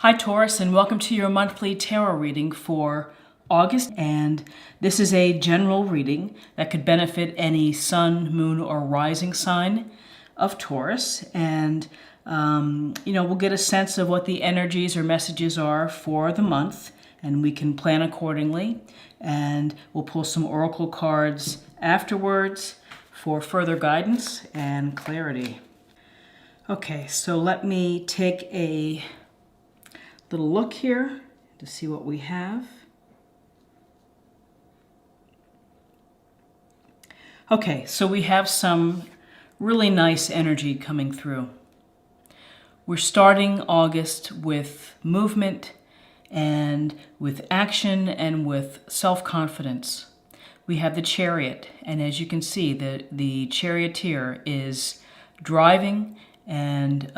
Hi Taurus, and welcome to your monthly tarot reading for August. And this is a general reading that could benefit any sun, moon, or rising sign of Taurus. And we'll get a sense of what the energies or messages are for the month, and we can plan accordingly. And we'll pull some oracle cards afterwards for further guidance and clarity. Okay, so let me take a little look here to see what we have. Okay, so we have some really nice energy coming through. We're starting August with movement and with action and with self-confidence. We have the Chariot, and as you can see, the charioteer is driving and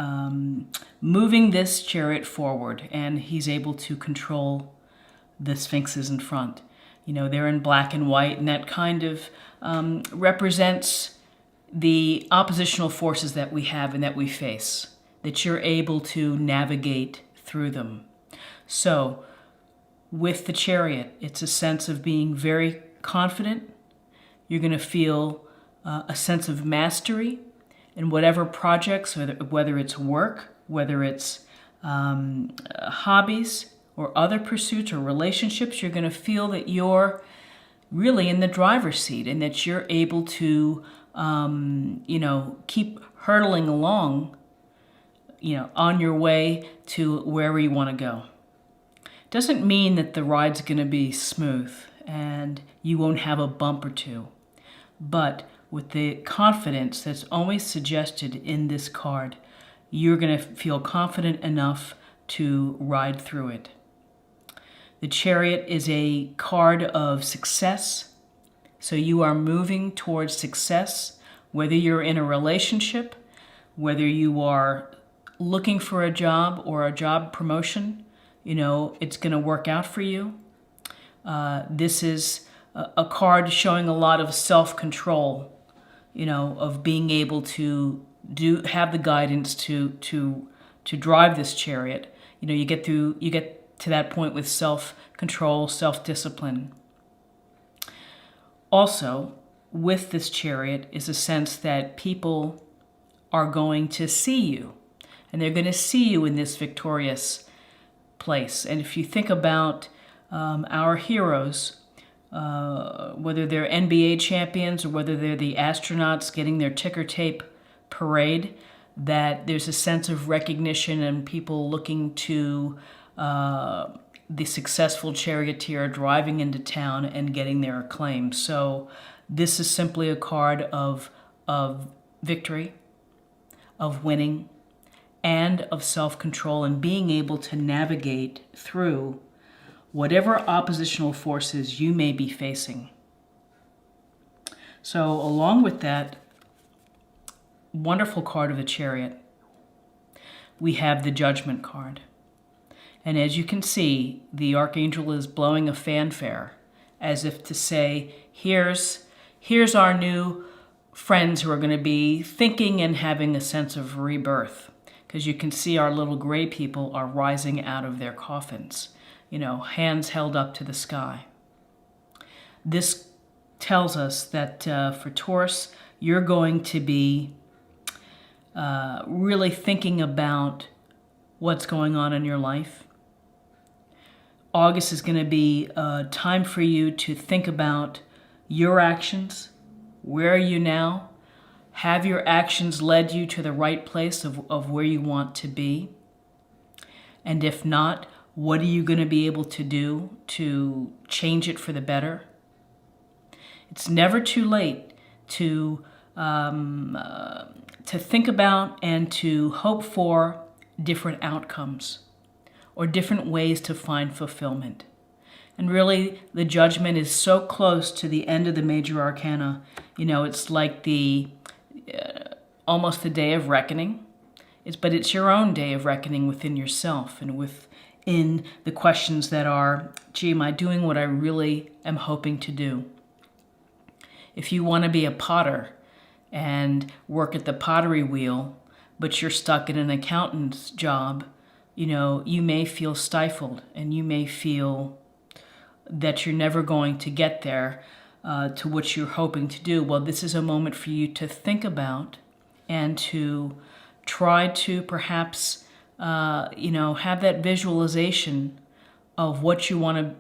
moving this chariot forward, and he's able to control the sphinxes in front. You know, they're in black and white, and that kind of represents the oppositional forces that we have and that we face, that you're able to navigate through them. So with the Chariot, it's a sense of being very confident. You're going to feel a sense of mastery in whatever projects, whether it's work, whether it's hobbies or other pursuits or relationships. You're going to feel that you're really in the driver's seat and that you're able to, keep hurtling along, on your way to wherever you want to go. Doesn't mean that the ride's going to be smooth and you won't have a bump or two, but with the confidence that's always suggested in this card, you're going to feel confident enough to ride through it. The Chariot is a card of success, so you are moving towards success, whether you're in a relationship, whether you are looking for a job or a job promotion, it's going to work out for you. This is a card showing a lot of self-control, of being able to have the guidance to drive this chariot. You get to that point with self-control, self-discipline. Also, with this chariot is a sense that people are going to see you, and they're going to see you in this victorious place. And if you think about our heroes, whether they're NBA champions or whether they're the astronauts getting their ticker tape parade, that there's a sense of recognition and people looking to the successful charioteer driving into town and getting their acclaim. So this is simply a card of victory, of winning, and of self-control, and being able to navigate through whatever oppositional forces you may be facing. So along with that wonderful card of the Chariot, we have the Judgment card. And as you can see, the Archangel is blowing a fanfare as if to say, here's our new friends who are going to be thinking and having a sense of rebirth. Because you can see our little gray people are rising out of their coffins, hands held up to the sky. This tells us that for Taurus, you're going to be really thinking about what's going on in your life. August is going to be a time for you to think about your actions. Where are you now? Have your actions led you to the right place of where you want to be? And if not, what are you going to be able to do to change it for the better? It's never too late to think about and to hope for different outcomes or different ways to find fulfillment. And really, the Judgment is so close to the end of the major arcana. It's like almost the day of reckoning. But it's your own day of reckoning within yourself and within the questions that are, am I doing what I really am hoping to do? If you want to be a potter and work at the pottery wheel, but you're stuck in an accountant's job, you may feel stifled, and you may feel that you're never going to get there to what you're hoping to do. Well, this is a moment for you to think about and to try to perhaps, have that visualization of what you want to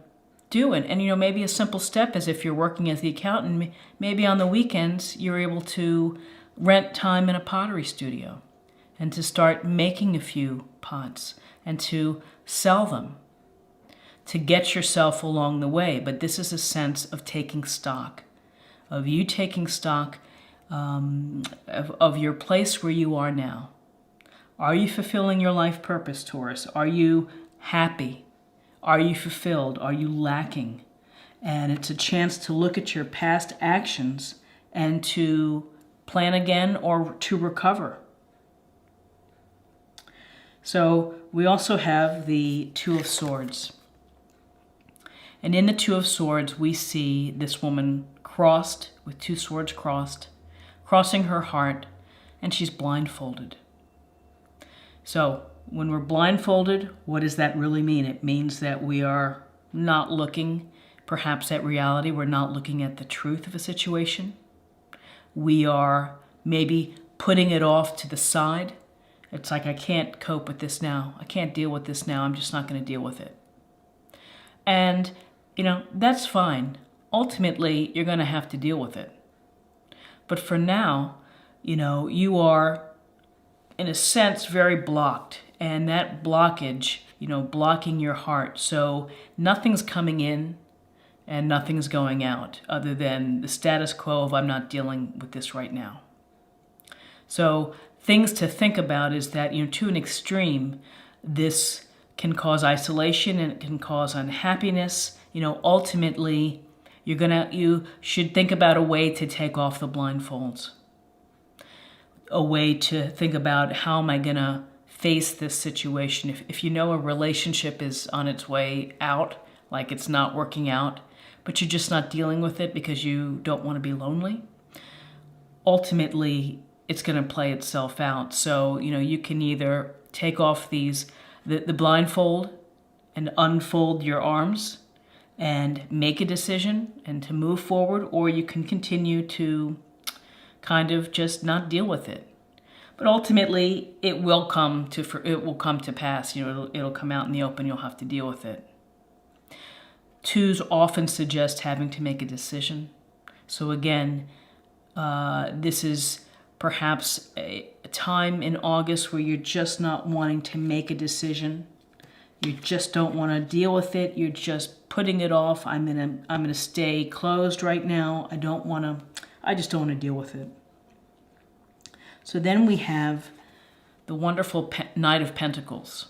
do. And maybe a simple step is, if you're working as the accountant, maybe on the weekends you're able to rent time in a pottery studio and to start making a few pots and to sell them, to get yourself along the way. But this is a sense of taking stock, of you taking stock of your place where you are now. Are you fulfilling your life purpose, Taurus? Are you happy? Are you fulfilled? Are you lacking? And it's a chance to look at your past actions and to plan again or to recover. So we also have the Two of Swords. And in the Two of Swords, we see this woman crossed, with two swords crossed, crossing her heart, and she's blindfolded. So when we're blindfolded, what does that really mean? It means that we are not looking perhaps at reality. We're not looking at the truth of a situation. We are maybe putting it off to the side. It's like, I can't cope with this now. I can't deal with this now. I'm just not going to deal with it. And, that's fine. Ultimately, you're going to have to deal with it. But for now, you are, in a sense, very blocked. And that blockage, blocking your heart. So nothing's coming in and nothing's going out, other than the status quo of, I'm not dealing with this right now. So things to think about is that, to an extreme, this can cause isolation and it can cause unhappiness. Ultimately, you should think about a way to take off the blindfolds. A way to think about, how am I going to face this situation? If a relationship is on its way out, like it's not working out, but you're just not dealing with it because you don't want to be lonely, ultimately it's going to play itself out. So, you can either take off the blindfold and unfold your arms and make a decision and to move forward, or you can continue to kind of just not deal with it. But ultimately, it will come to pass. It'll come out in the open. You'll have to deal with it. Twos often suggest having to make a decision. So again, this is perhaps a time in August where you're just not wanting to make a decision. You just don't want to deal with it. You're just putting it off. I'm gonna stay closed right now. I just don't want to deal with it. So then we have the wonderful Knight of Pentacles.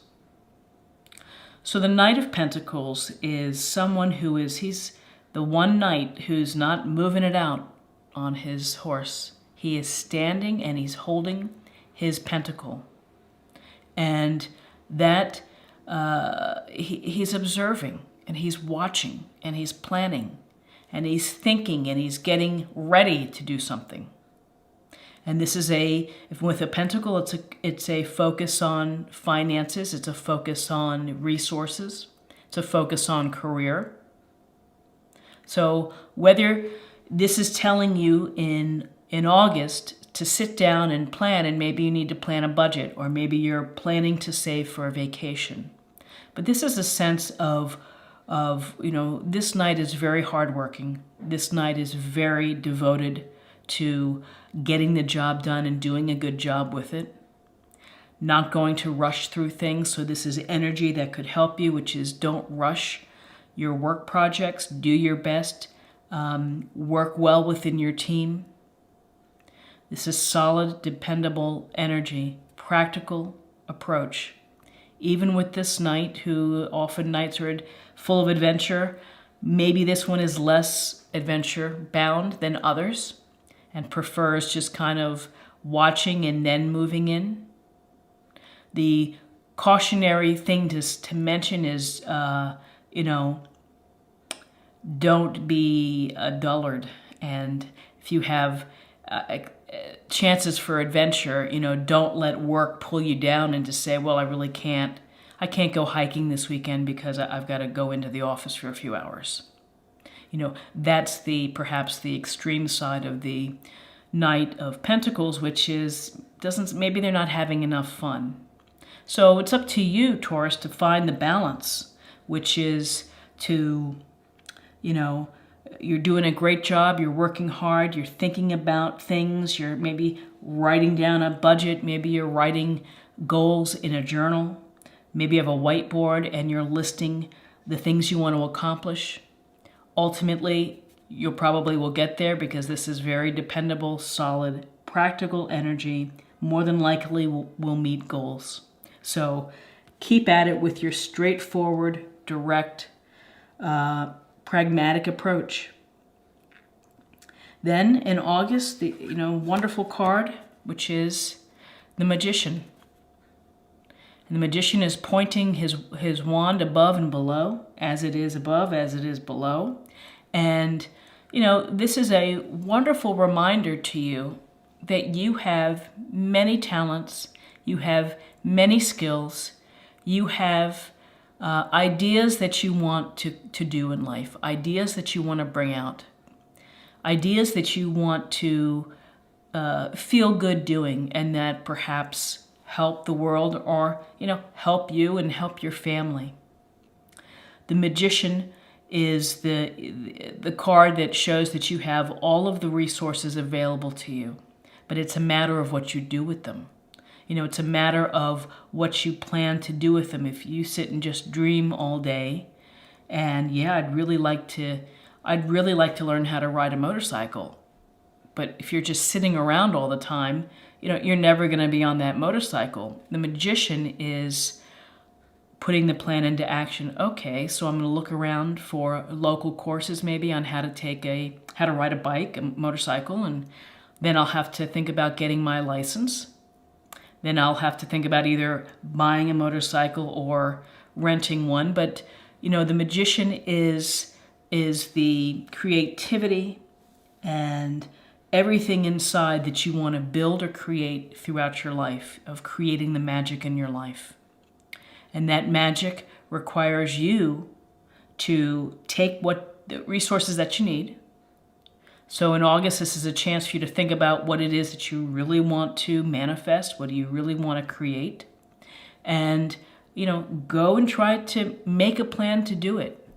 So the Knight of Pentacles is someone he's the one knight who's not moving it out on his horse. He is standing and he's holding his pentacle. And that he's observing and he's watching and he's planning and he's thinking and he's getting ready to do something. And this is with a pentacle, it's a focus on finances, it's a focus on resources, it's a focus on career. So whether this is telling you in August to sit down and plan, and maybe you need to plan a budget, or maybe you're planning to save for a vacation. But this is a sense of this knight is very hardworking. This knight is very devoted to getting the job done and doing a good job with it. Not going to rush through things. So this is energy that could help you, which is, don't rush your work projects. Do your best. Work well within your team. This is solid, dependable energy, practical approach. Even with this knight, who often knights are full of adventure, maybe this one is less adventure bound than others and prefers just kind of watching and then moving in. The cautionary thing to mention is, don't be a dullard. And if you have chances for adventure, don't let work pull you down and to say, well, I really can't I can't go hiking this weekend because I've got to go into the office for a few hours. That's perhaps the extreme side of the Knight of Pentacles, which is maybe they're not having enough fun. So it's up to you, Taurus, to find the balance, which is to, you're doing a great job, you're working hard, you're thinking about things, you're maybe writing down a budget, maybe you're writing goals in a journal, maybe you have a whiteboard and you're listing the things you want to accomplish. Ultimately, you probably will get there because this is very dependable, solid, practical energy. More than likely will meet goals. So keep at it with your straightforward, direct, pragmatic approach. Then in August, the wonderful card, which is the Magician. And the Magician is pointing his wand above and below, as it is above, as it is below. And, this is a wonderful reminder to you that you have many talents, you have many skills, you have ideas that you want to do in life, ideas that you want to bring out, ideas that you want to feel good doing, and that perhaps help the world or, help you and help your family. The Magician is the card that shows that you have all of the resources available to you, but it's a matter of what you do with them. It's a matter of what you plan to do with them. If you sit and just dream all day, and I'd really like to learn how to ride a motorcycle. But if you're just sitting around all the time, you're never going to be on that motorcycle. The Magician is putting the plan into action. Okay, so I'm going to look around for local courses maybe on how to ride a bike, a motorcycle, and then I'll have to think about getting my license. Then I'll have to think about either buying a motorcycle or renting one. But, the Magician is the creativity and everything inside that you want to build or create throughout your life, of creating the magic in your life. And that magic requires you to take the resources that you need. So in August, this is a chance for you to think about what it is that you really want to manifest. What do you really want to create? And, go and try to make a plan to do it.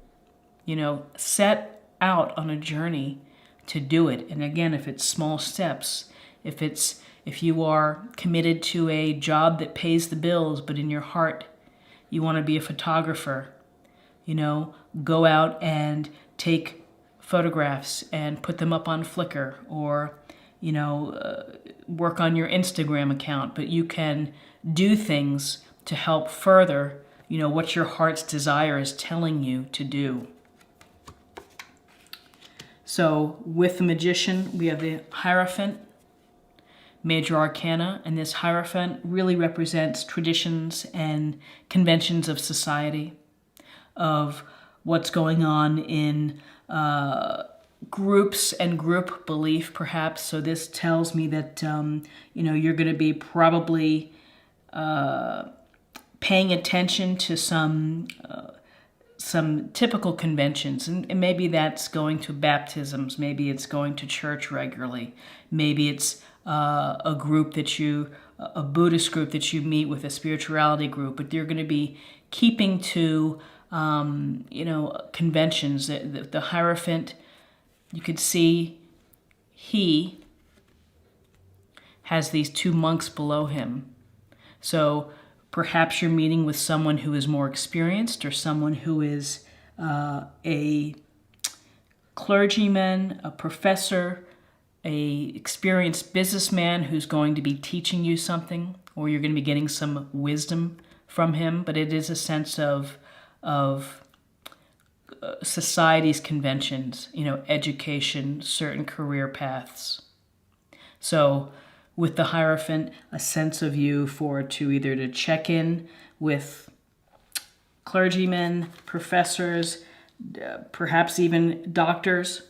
Set out on a journey to do it. And again, if it's small steps, if you are committed to a job that pays the bills, but in your heart, you want to be a photographer, go out and take photographs and put them up on Flickr, or, work on your Instagram account. But you can do things to help further, what your heart's desire is telling you to do. So with the Magician, we have the Hierophant, Major Arcana, and this Hierophant really represents traditions and conventions of society, of what's going on in groups and group belief, perhaps. So this tells me that, you're going to be probably paying attention to some typical conventions, and maybe that's going to baptisms, maybe it's going to church regularly, maybe it's a Buddhist group that you meet with, a spirituality group, but you're going to be keeping to, conventions. The Hierophant, you could see he has these two monks below him. So perhaps you're meeting with someone who is more experienced, or someone who is a clergyman, a professor, a experienced businessman who's going to be teaching you something, or you're going to be getting some wisdom from him. But it is a sense of society's conventions, education, certain career paths. So with the Hierophant, a sense of you to either to check in with clergymen, professors, perhaps even doctors,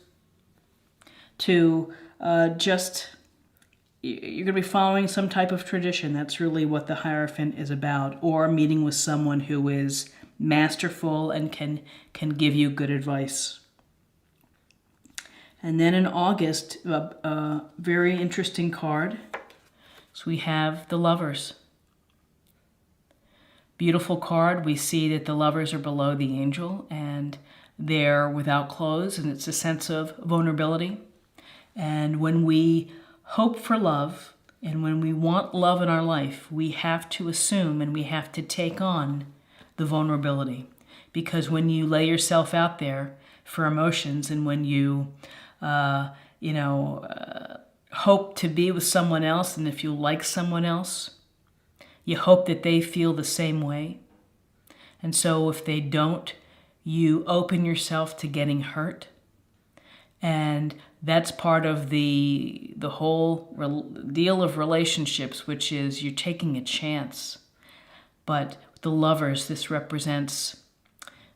to just you're going to be following some type of tradition. That's really what the Hierophant is about, or meeting with someone who is masterful and can give you good advice. And then in August, a very interesting card. So we have the Lovers. Beautiful card. We see that the Lovers are below the Angel and they're without clothes, and it's a sense of vulnerability. And when we hope for love and when we want love in our life, we have to assume and we have to take on the vulnerability. Because when you lay yourself out there for emotions and when you hope to be with someone else, and if you like someone else, you hope that they feel the same way. And so if they don't, you open yourself to getting hurt. And that's part of the whole deal of relationships, which is you're taking a chance. But the Lovers, this represents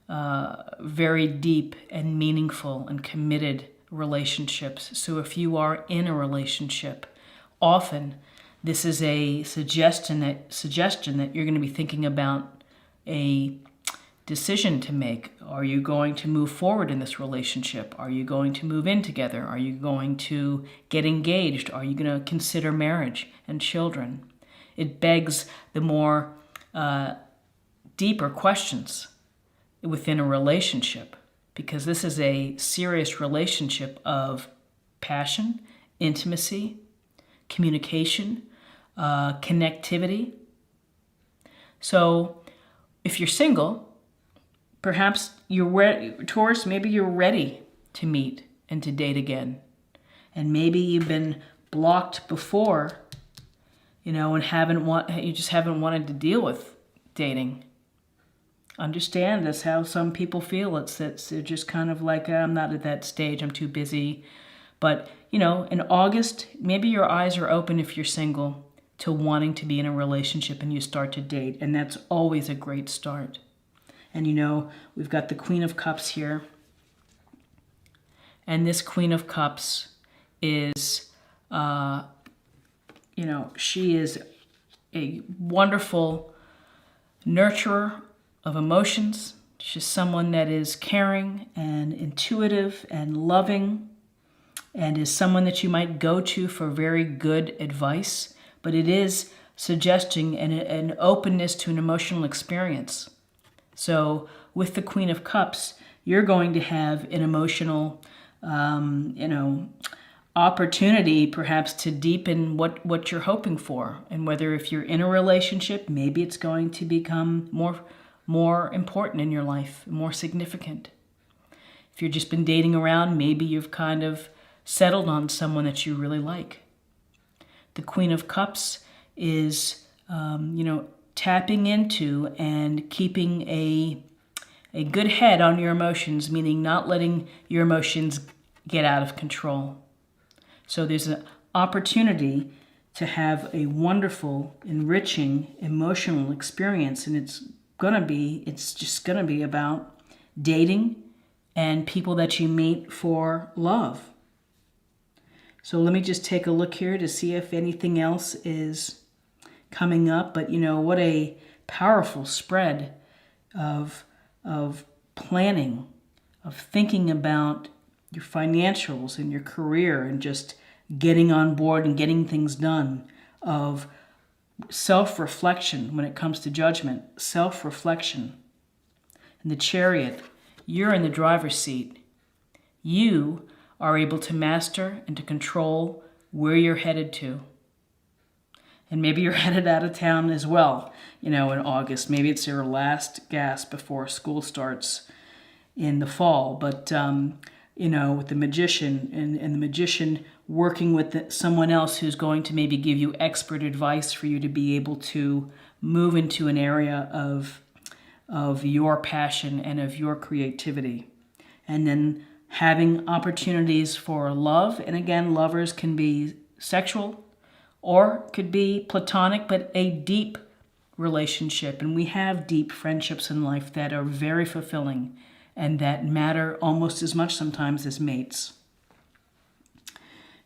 very deep and meaningful and committed relationships. So if you are in a relationship, often this is a suggestion that you're going to be thinking about a decision to make. Are you going to move forward in this relationship? Are you going to move in together? Are you going to get engaged? Are you going to consider marriage and children? It begs the more deeper questions within a relationship, because this is a serious relationship of passion, intimacy, communication, connectivity. So if you're single, perhaps you're ready, Taurus, maybe you're ready to meet and to date again. And maybe you've been blocked before, and you just haven't wanted to deal with dating. Understand that's how some people feel. They're just kind of like, I'm not at that stage, I'm too busy. But, in August, maybe your eyes are open if you're single to wanting to be in a relationship and you start to date. And that's always a great start. And, we've got the Queen of Cups here. And this Queen of Cups is, she is a wonderful nurturer of emotions. She's someone that is caring and intuitive and loving, and is someone that you might go to for very good advice, but it is suggesting an openness to an emotional experience. So with the Queen of Cups, you're going to have an emotional, opportunity perhaps to deepen what you're hoping for. And whether if you're in a relationship, maybe it's going to become more important in your life, more significant. If you've just been dating around, maybe you've kind of settled on someone that you really like. The Queen of Cups is, tapping into and keeping a good head on your emotions, meaning not letting your emotions get out of control. So there's an opportunity to have a wonderful, enriching, emotional experience, and it's just gonna be about dating and people that you meet for love. So let me just take a look here to see if anything else is coming up. But what a powerful spread of planning, of thinking about your financials and your career and just getting on board and getting things done, of self-reflection when it comes to judgment, self-reflection. And the Chariot, you're in the driver's seat. You are able to master and to control where you're headed to. And maybe you're headed out of town as well, in August. Maybe it's your last gasp before school starts in the fall. But, with the Magician and the Magician working with someone else who's going to maybe give you expert advice for you to be able to move into an area of your passion and of your creativity. And then having opportunities for love. And again, lovers can be sexual or could be platonic, but a deep relationship. And we have deep friendships in life that are very fulfilling and that matter almost as much sometimes as mates.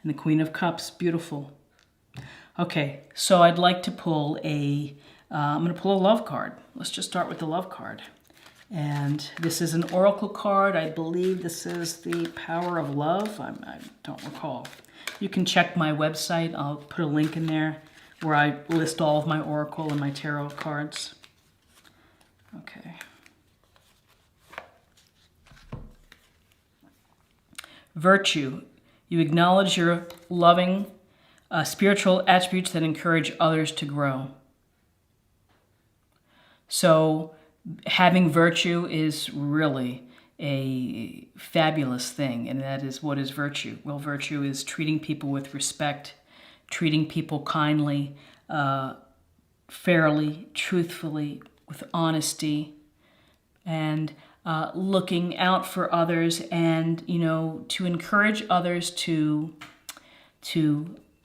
And the Queen of Cups, beautiful. Okay, so I'd like to pull I'm going to pull a love card. Let's just start with the love card. And this is an oracle card. I believe this is the Power of Love. I don't recall. You can check my website. I'll put a link in there where I list all of my oracle and my tarot cards. Okay. Virtue. You acknowledge your loving spiritual attributes that encourage others to grow. So having virtue is really a fabulous thing, and that is, what is virtue? Well, virtue is treating people with respect, treating people kindly, fairly, truthfully, with honesty, and looking out for others, and to encourage others to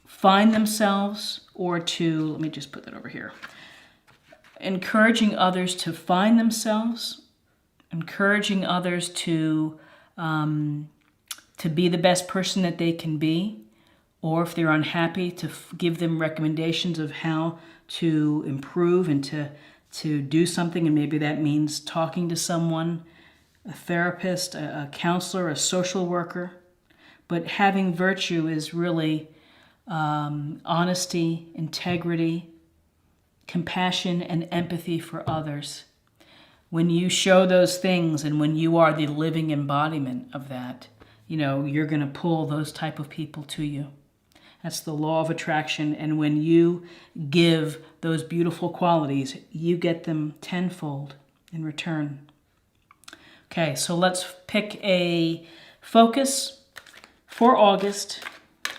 find themselves, or to, let me just put that over here, encouraging others to find themselves, encouraging others to be the best person that they can be, or if they're unhappy, to give them recommendations of how to improve and to do something. And maybe that means talking to someone, a therapist, a counselor, a social worker. But having virtue is really honesty, integrity, compassion, and empathy for others. When you show those things, and when you are the living embodiment of that, you're going to pull those type of people to you. That's the law of attraction. And when you give those beautiful qualities, you get them tenfold in return. Okay, so let's pick a focus for August.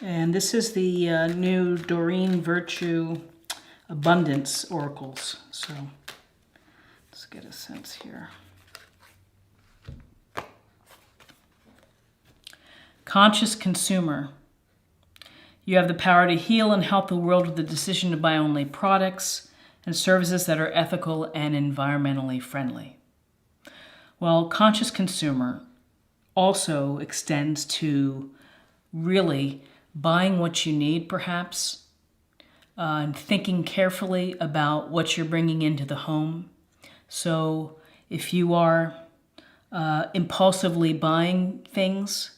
And this is the new Doreen Virtue Abundance Oracles. So let's get a sense here. Conscious consumer. You have the power to heal and help the world with the decision to buy only products and services that are ethical and environmentally friendly. Well, conscious consumer also extends to really buying what you need, perhaps, and thinking carefully about what you're bringing into the home. So if you are impulsively buying things,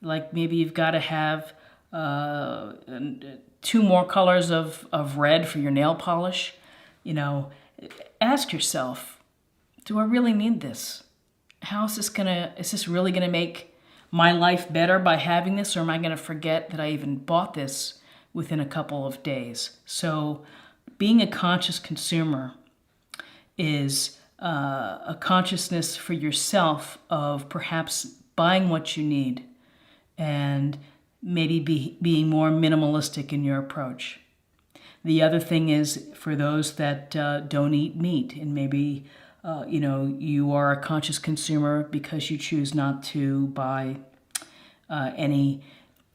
like maybe you've got to have 2 more colors of red for your nail polish, ask yourself, do I really need this? Is this really gonna make my life better by having this, or am I gonna forget that I even bought this within a couple of days? So being a conscious consumer is a consciousness for yourself of perhaps buying what you need, and maybe being more minimalistic in your approach. The other thing is, for those that don't eat meat, and maybe you are a conscious consumer because you choose not to buy any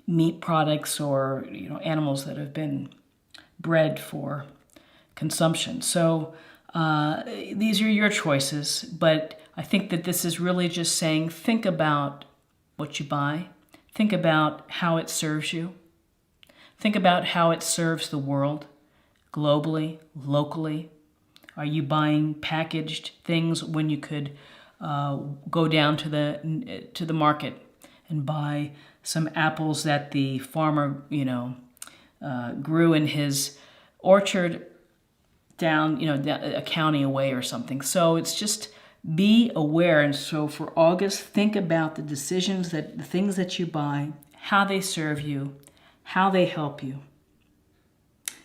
meat products or animals that have been bred for consumption. So these are your choices, but I think that this is really just saying, think about what you buy. Think about how it serves you. Think about how it serves the world, globally, locally. Are you buying packaged things when you could go down to the market and buy some apples that the farmer, grew in his orchard down, a county away or something? So it's just be aware. And so for August, think about the things that you buy, how they serve you, how they help you.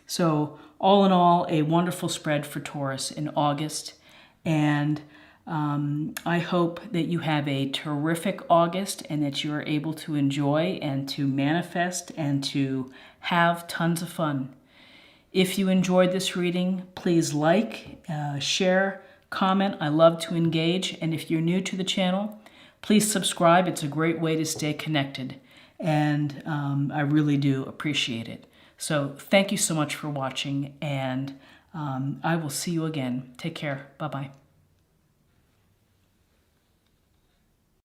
So all in all, a wonderful spread for Taurus in August. And I hope that you have a terrific August, and that you are able to enjoy and to manifest and to have tons of fun. If you enjoyed this reading, please share, comment. I love to engage. And if you're new to the channel, please subscribe. It's a great way to stay connected. And I really do appreciate it. So thank you so much for watching, and I will see you again. Take care. Bye-bye.